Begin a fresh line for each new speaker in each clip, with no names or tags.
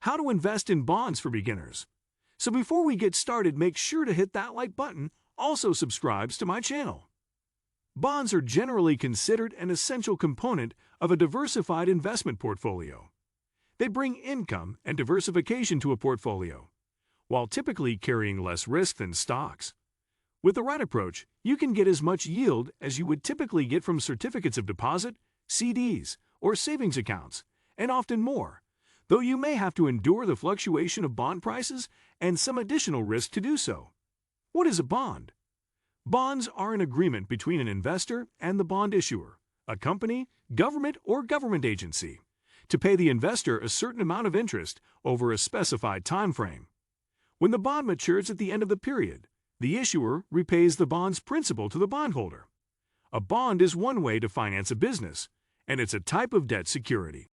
how to invest in bonds for beginners. So before we get started, make sure to hit that like button. Also subscribes to my channel. Bonds are generally considered an essential component of a diversified investment portfolio. They bring income and diversification to a portfolio, while typically carrying less risk than stocks. With the right approach, you can get as much yield as you would typically get from certificates of deposit, CDs, or savings accounts, and often more, though you may have to endure the fluctuation of bond prices and some additional risk to do so. What is a bond? Bonds are an agreement between an investor and the bond issuer, a company, government, or government agency, to pay the investor a certain amount of interest over a specified time frame. When the bond matures at the end of the period, the issuer repays the bond's principal to the bondholder. A bond is one way to finance a business, and it's a type of debt security.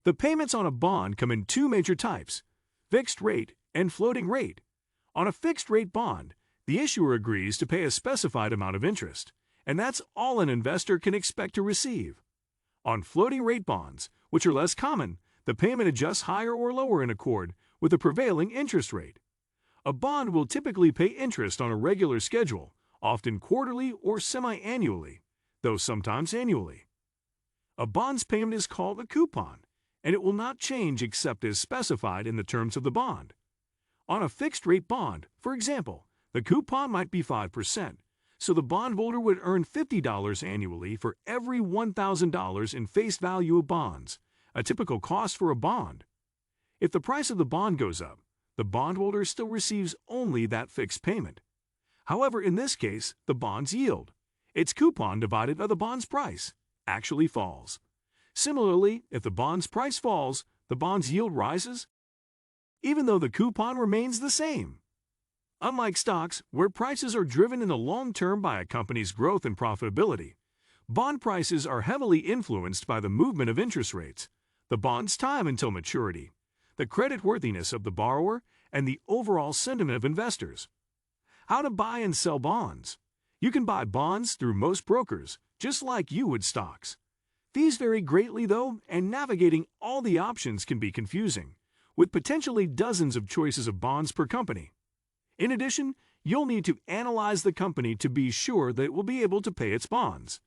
The payments on a bond come in two major types: fixed rate and floating rate. On a fixed-rate bond, the issuer agrees to pay a specified amount of interest, and that's all an investor can expect to receive. On floating-rate bonds, which are less common, the payment adjusts higher or lower in accord with the prevailing interest rate. A bond will typically pay interest on a regular schedule, often quarterly or semi-annually, though sometimes annually. A bond's payment is called a coupon, and it will not change except as specified in the terms of the bond. On a fixed-rate bond, for example, the coupon might be 5%, so the bondholder would earn $50 annually for every $1,000 in face value of bonds, a typical cost for a bond. If the price of the bond goes up, the bondholder still receives only that fixed payment. However, in this case, the bond's yield, its coupon divided by the bond's price, actually falls. Similarly, if the bond's price falls, the bond's yield rises, even though the coupon remains the same. Unlike stocks, where prices are driven in the long term by a company's growth and profitability, bond prices are heavily influenced by the movement of interest rates, the bond's time until maturity, the creditworthiness of the borrower, and the overall sentiment of investors. How to buy and sell bonds? You can buy bonds through most brokers, just like you would stocks. These vary greatly though, and navigating all the options can be confusing, with potentially dozens of choices of bonds per company. In addition, you'll need to analyze the company to be sure that it will be able to pay its bonds.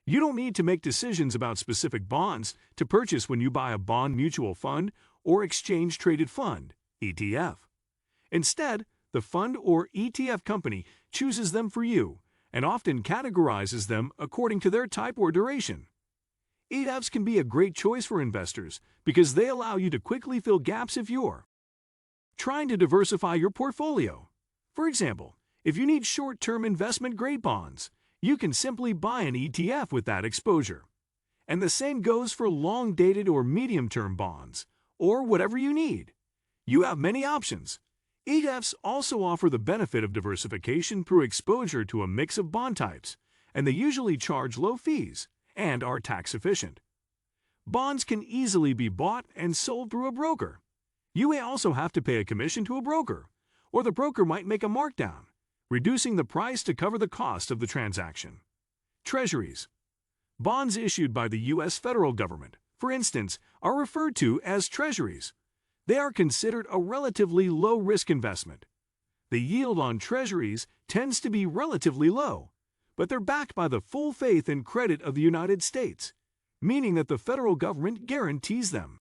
You don't need to make decisions about specific bonds to purchase when you buy a bond mutual fund or exchange-traded fund, ETF. Instead, the fund or ETF company chooses them for you and often categorizes them according to their type or duration. ETFs can be a great choice for investors because they allow you to quickly fill gaps if you're trying to diversify your portfolio. For example, if you need short-term investment-grade bonds, you can simply buy an ETF with that exposure. And the same goes for long-dated or medium-term bonds, or whatever you need. You have many options. ETFs also offer the benefit of diversification through exposure to a mix of bond types, and they usually charge low fees and are tax-efficient. Bonds can easily be bought and sold through a broker. You may also have to pay a commission to a broker, or the broker might make a markdown, reducing the price to cover the cost of the transaction. Treasuries. Bonds issued by the U.S. federal government, for instance, are referred to as treasuries. They are considered a relatively low-risk investment. The yield on treasuries tends to be relatively low, but they're backed by the full faith and credit of the United States, meaning that the federal government guarantees them.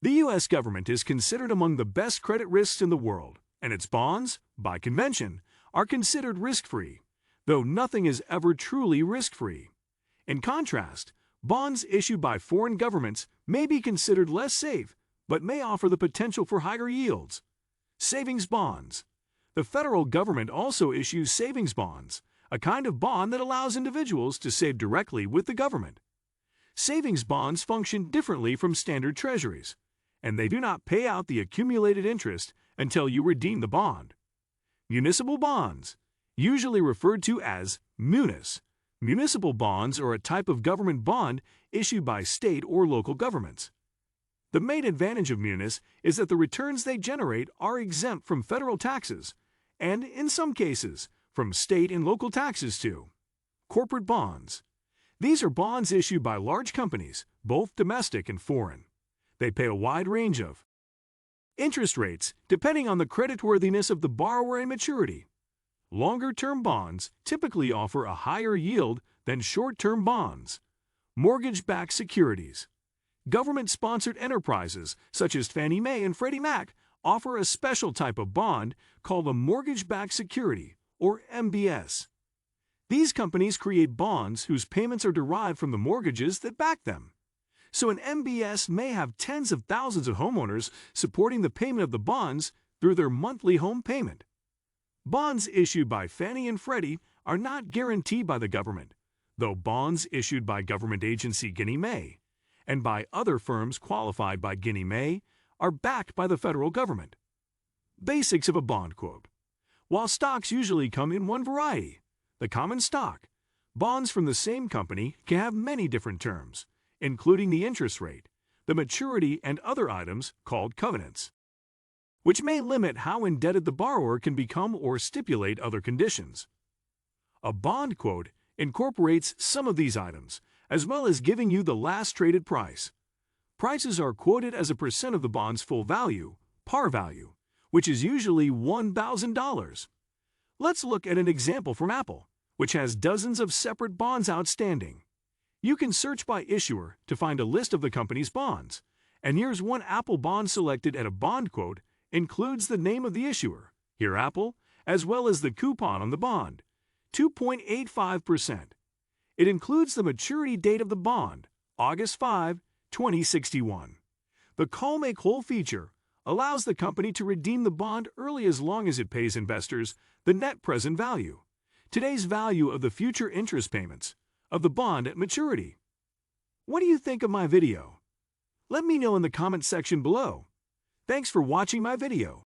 The U.S. government is considered among the best credit risks in the world, and its bonds, by convention, are considered risk-free, though nothing is ever truly risk-free. In contrast, bonds issued by foreign governments may be considered less safe, but may offer the potential for higher yields. Savings bonds. The federal government also issues savings bonds, a kind of bond that allows individuals to save directly with the government. Savings bonds function differently from standard treasuries, and they do not pay out the accumulated interest until you redeem the bond. Municipal bonds, usually referred to as munis. Municipal bonds are a type of government bond issued by state or local governments. The main advantage of munis is that the returns they generate are exempt from federal taxes, and in some cases, from state and local taxes too. Corporate bonds. These are bonds issued by large companies, both domestic and foreign. They pay a wide range of Interest rates, depending on the creditworthiness of the borrower and maturity. Longer-term bonds typically offer a higher yield than short-term bonds. Mortgage-backed securities. Government-sponsored enterprises, such as Fannie Mae and Freddie Mac, offer a special type of bond called a mortgage-backed security, or MBS. These companies create bonds whose payments are derived from the mortgages that back them. So an MBS may have tens of thousands of homeowners supporting the payment of the bonds through their monthly home payment. Bonds issued by Fannie and Freddie are not guaranteed by the government, though bonds issued by government agency Ginnie Mae and by other firms qualified by Ginnie Mae are backed by the federal government. Basics of a bond quote. While stocks usually come in one variety, the common stock, bonds from the same company can have many different terms, including the interest rate, the maturity, and other items called covenants, which may limit how indebted the borrower can become or stipulate other conditions. A bond quote incorporates some of these items, as well as giving you the last traded price. Prices are quoted as a percent of the bond's full value, par value, which is usually $1,000. Let's look at an example from Apple, which has dozens of separate bonds outstanding. You can search by issuer to find a list of the company's bonds, and here's one Apple bond selected at a bond quote includes the name of the issuer, here Apple, as well as the coupon on the bond, 2.85%. It includes the maturity date of the bond, August 5, 2061. The call make whole feature allows the company to redeem the bond early as long as it pays investors the net present value, today's value of the future interest payments, of the bond at maturity. What do you think of my video? Let me know in the comment section below. Thanks for watching my video.